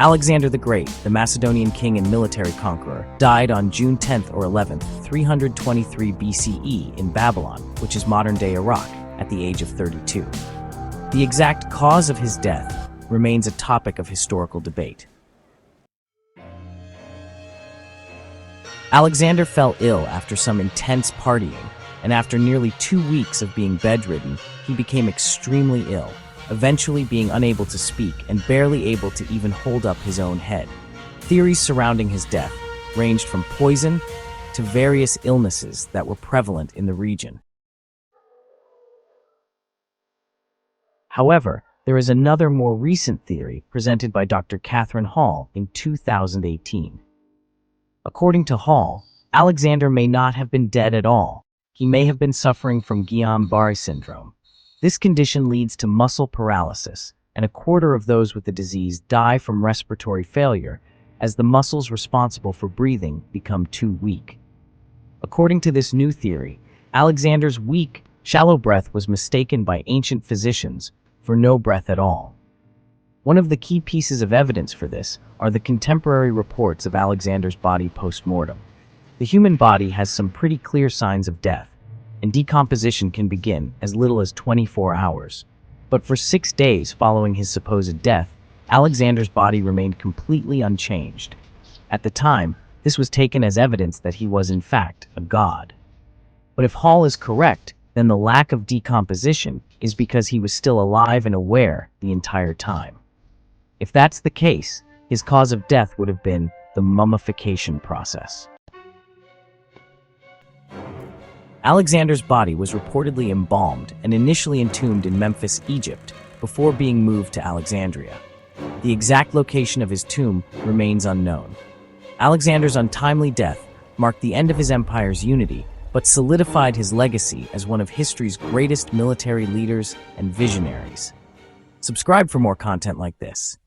Alexander the Great, the Macedonian king and military conqueror, died on June 10th or 11th, 323 BCE in Babylon, which is modern-day Iraq, at the age of 32. The exact cause of his death remains a topic of historical debate. Alexander fell ill after some intense partying, and after nearly 2 weeks of being bedridden, he became extremely ill, eventually being unable to speak and barely able to even hold up his own head. Theories surrounding his death ranged from poison to various illnesses that were prevalent in the region. However, there is another more recent theory presented by Dr. Catherine Hall in 2018. According to Hall, Alexander may not have been dead at all. He may have been suffering from Guillain-Barré syndrome. This condition leads to muscle paralysis, and a quarter of those with the disease die from respiratory failure as the muscles responsible for breathing become too weak. According to this new theory, Alexander's weak, shallow breath was mistaken by ancient physicians for no breath at all. One of the key pieces of evidence for this are the contemporary reports of Alexander's body post-mortem. The human body has some pretty clear signs of death, and decomposition can begin as little as 24 hours. But for 6 days following his supposed death, Alexander's body remained completely unchanged. At the time, this was taken as evidence that he was in fact a god. But if Hall is correct, then the lack of decomposition is because he was still alive and aware the entire time. If that's the case, his cause of death would have been the mummification process. Alexander's body was reportedly embalmed and initially entombed in Memphis, Egypt, before being moved to Alexandria. The exact location of his tomb remains unknown. Alexander's untimely death marked the end of his empire's unity, but solidified his legacy as one of history's greatest military leaders and visionaries. Subscribe for more content like this.